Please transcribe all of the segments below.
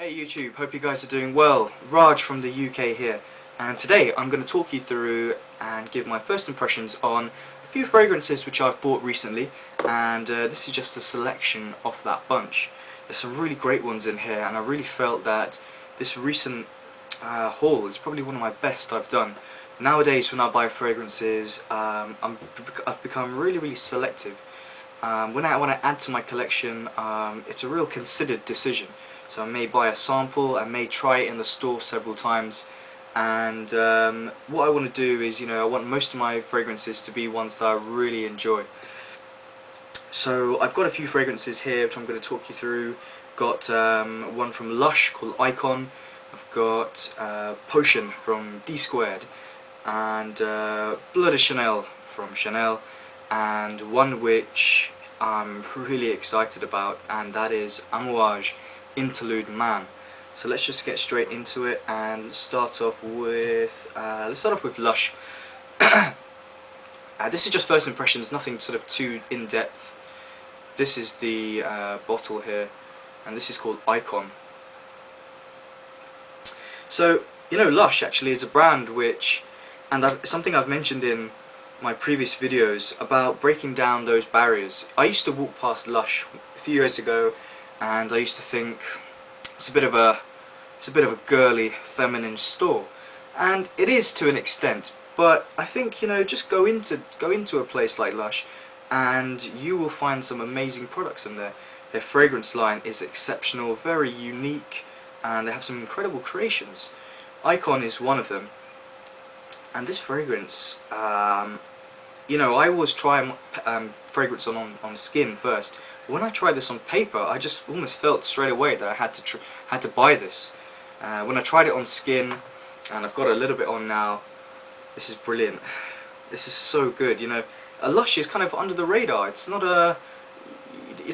Hey YouTube, hope you guys are doing well. Raj from the UK here, and today I'm going to talk you through and give my first impressions on a few fragrances which I've bought recently, and this is just a selection of that bunch. There's some really great ones in here, and I really felt that this recent haul is probably one of my best I've done. Nowadays when I buy fragrances, I've become really selective. When I want to add to my collection, it's a real considered decision. So I may buy a sample, I may try it in the store several times, and what I want to do is, I want most of my fragrances to be ones that I really enjoy. So I've got a few fragrances here which I'm going to talk you through. Got one from Lush called Icon, I've got Potion from Dsquared, and Bleu de Chanel from Chanel, and one which I'm really excited about, and that is Amouage, Interlude Man. So let's just get straight into it and start off with Lush. This is just first impressions, nothing sort of too in-depth. This is the bottle here, and this is called Icon. So Lush actually is a brand which, and something I've mentioned in my previous videos about breaking down those barriers. I used to walk past Lush a few years ago, and I used to think it's a bit of a girly, feminine store, and it is to an extent. But I think just go into a place like Lush, and you will find some amazing products in there. Their fragrance line is exceptional, very unique, and they have some incredible creations. Icon is one of them, and this fragrance, I always try fragrance on skin first. When I tried this on paper, I just almost felt straight away that I had to buy this. When I tried it on skin, and I've got a little bit on now, this is brilliant. This is so good. A Lush is kind of under the radar. It's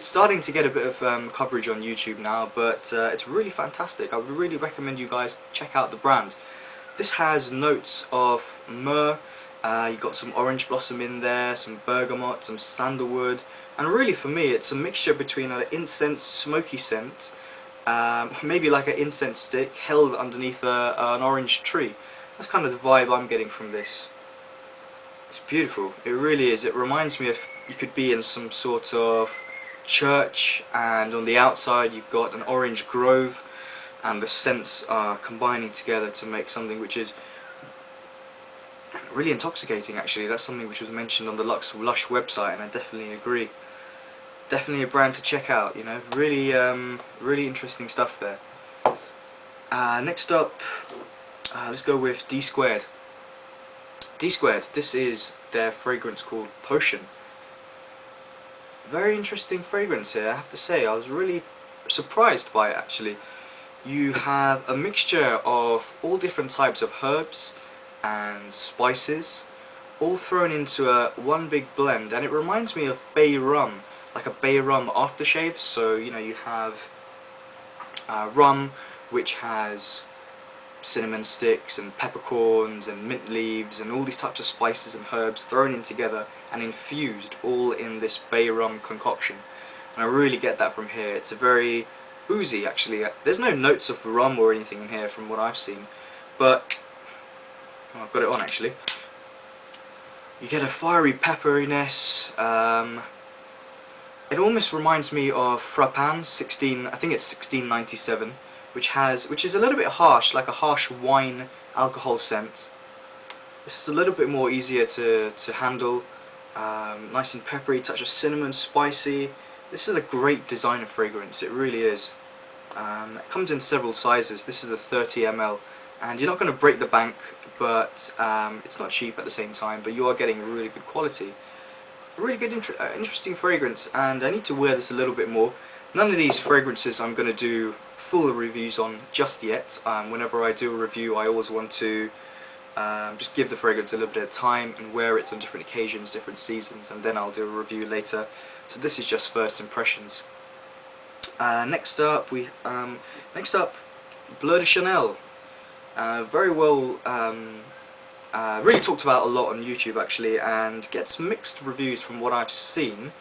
starting to get a bit of coverage on YouTube now, but it's really fantastic. I would really recommend you guys check out the brand. This has notes of myrrh. You've got some orange blossom in there, some bergamot, some sandalwood, and really for me it's a mixture between an incense smoky scent, maybe like an incense stick held underneath an orange tree. That's kind of the vibe I'm getting from this. It's beautiful, it really is. It reminds me of, you could be in some sort of church, and on the outside you've got an orange grove, and the scents are combining together to make something which is really intoxicating. Actually, that's something which was mentioned on the Lush website, and I definitely agree. Definitely a brand to check out. Really interesting stuff there. Next up, let's go with Dsquared. Dsquared. This is their fragrance called Potion. Very interesting fragrance here, I have to say. I was really surprised by it actually. You have a mixture of all different types of herbs and spices, all thrown into one big blend, and it reminds me of bay rum, like a bay rum aftershave. So you have rum which has cinnamon sticks and peppercorns and mint leaves and all these types of spices and herbs thrown in together and infused all in this bay rum concoction, and I really get that from here. It's a very boozy actually. There's no notes of rum or anything in here from what I've seen, but I've got it on actually. You get a fiery pepperiness. It almost reminds me of Frappan I think it's 1697, which is a little bit harsh, like a harsh wine alcohol scent. This is a little bit more easier to handle. Nice and peppery, touch of cinnamon, spicy. This is a great designer fragrance, it really is. It comes in several sizes. This is a 30 ml, and you're not going to break the bank, but it's not cheap at the same time, but you are getting really good quality. A really good, interesting fragrance, and I need to wear this a little bit more. None of these fragrances I'm going to do full reviews on just yet. Whenever I do a review, I always want to just give the fragrance a little bit of time and wear it on different occasions, different seasons, and then I'll do a review later. So this is just first impressions. Next up, Bleu de Chanel. Very well, really talked about a lot on YouTube actually, and gets mixed reviews from what I've seen.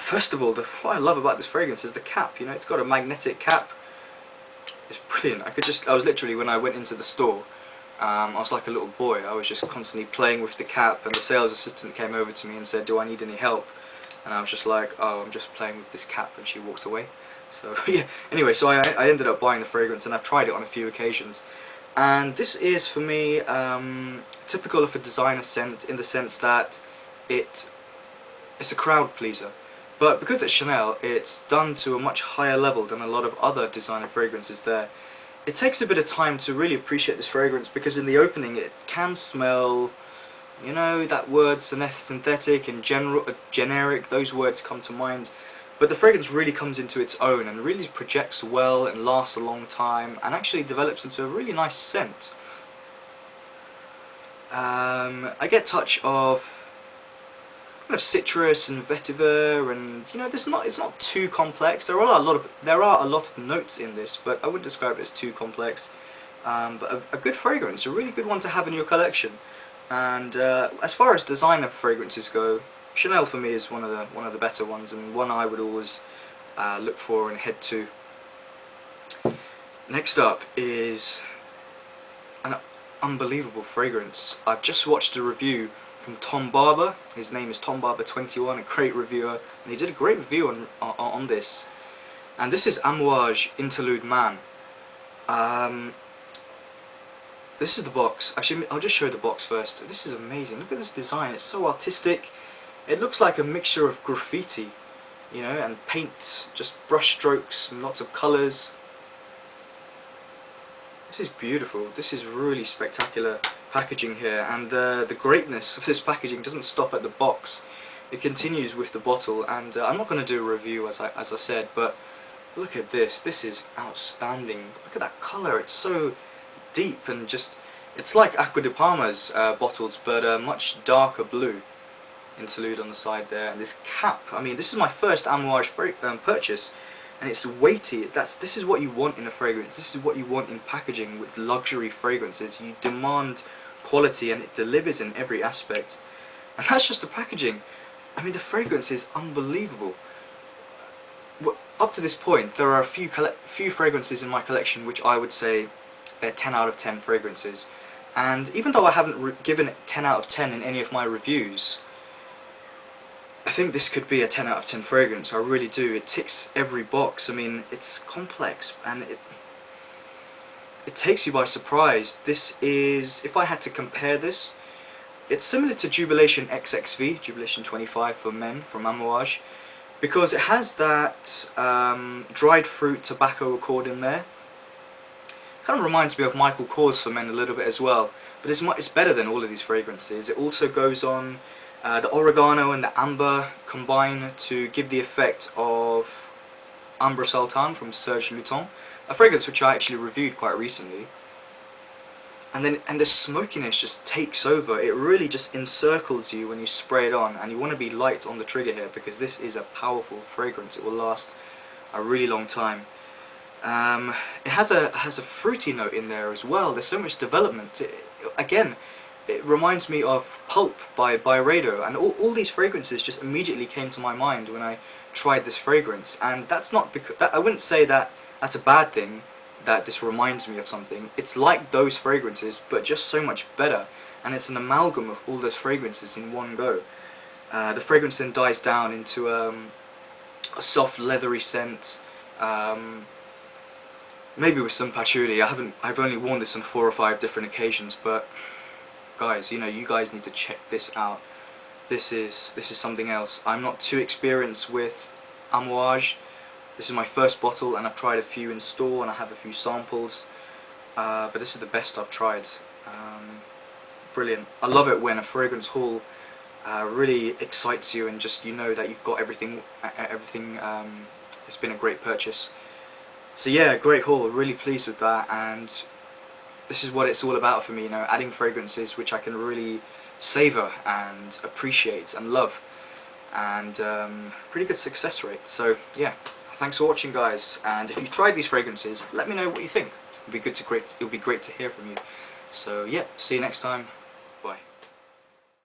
First of all, what I love about this fragrance is the cap. It's got a magnetic cap, brilliant. I was literally, when I went into the store, I was like a little boy. I was just constantly playing with the cap, and the sales assistant came over to me and said, "Do I need any help?" And I was just like, "Oh, I'm just playing with this cap," and she walked away. So yeah, anyway, so I ended up buying the fragrance, and I've tried it on a few occasions. And this is, for me, typical of a designer scent, in the sense that it's a crowd pleaser. But because it's Chanel, it's done to a much higher level than a lot of other designer fragrances there. It takes a bit of time to really appreciate this fragrance, because in the opening it can smell, you know, that word synthetic and generic, those words come to mind. But the fragrance really comes into its own and really projects well and lasts a long time and actually develops into a really nice scent. I get a touch of kind of citrus and vetiver, and you know, it's not too complex. There are a lot of notes in this, but I wouldn't describe it as too complex. But a good fragrance, a really good one to have in your collection. And as far as designer fragrances go, Chanel for me is one of the better ones, and one I would always look for and head to. Next up is an unbelievable fragrance. I've just watched a review from Tom Barber. His name is Tom Barber 21, a great reviewer, and he did a great review on this. And this is Amouage Interlude Man. This is the box. Actually, I'll just show the box first. This is amazing. Look at this design. It's so artistic. It looks like a mixture of graffiti, you know, and paint, just brush strokes and lots of colours. This is beautiful. This is really spectacular packaging here, and the greatness of this packaging doesn't stop at the box. It continues with the bottle, and I'm not going to do a review as I said, but look at this. This is outstanding. Look at that colour. It's so deep, and just, it's like Acqua di Parma's bottles, but a much darker blue. Interlude on the side there, and this cap. I mean, this is my first Amouage purchase, and it's weighty. This is what you want in a fragrance. This is what you want in packaging with luxury fragrances. You demand quality, and it delivers in every aspect. And that's just the packaging. I mean, the fragrance is unbelievable. Up to this point, there are a few fragrances in my collection which I would say they're 10 out of 10 fragrances. And even though I haven't given it 10 out of 10 in any of my reviews, I think this could be a 10 out of 10 fragrance. I really do. It ticks every box. I mean, it's complex, and it takes you by surprise. This is, if I had to compare this, it's similar to Jubilation XXV, Jubilation 25 for men from Amouage, because it has that dried fruit tobacco accord in there. Kind of reminds me of Michael Kors for men a little bit as well, but it's better than all of these fragrances. It also goes on, the oregano and the amber combine to give the effect of Ambre Sultan from Serge Lutens, a fragrance which I actually reviewed quite recently. And the smokiness just takes over. It really just encircles you when you spray it on, and you want to be light on the trigger here, because this is a powerful fragrance. It will last a really long time. It has a fruity note in there as well. There's so much development. Again, it reminds me of Pulp by Byredo, and all these fragrances just immediately came to my mind when I tried this fragrance. And that's not because I wouldn't say that that's a bad thing, that this reminds me of something. It's like those fragrances, but just so much better, and it's an amalgam of all those fragrances in one go. The fragrance then dies down into a soft leathery scent, maybe with some patchouli. I've only worn this on 4 or 5 different occasions, but guys, you know, you guys need to check this out. This is something else. I'm not too experienced with Amouage. This is my first bottle, and I've tried a few in store, and I have a few samples, but this is the best I've tried. Brilliant. I love it when a fragrance haul really excites you, and just, you know that you've got everything. It's been a great purchase. So yeah, great haul. Really pleased with that, and this is what it's all about for me, you know, adding fragrances which I can really savour and appreciate and love, and pretty good success rate. So yeah, thanks for watching, guys, and if you've tried these fragrances, let me know what you think. It'll be great to hear from you. So yeah, see you next time.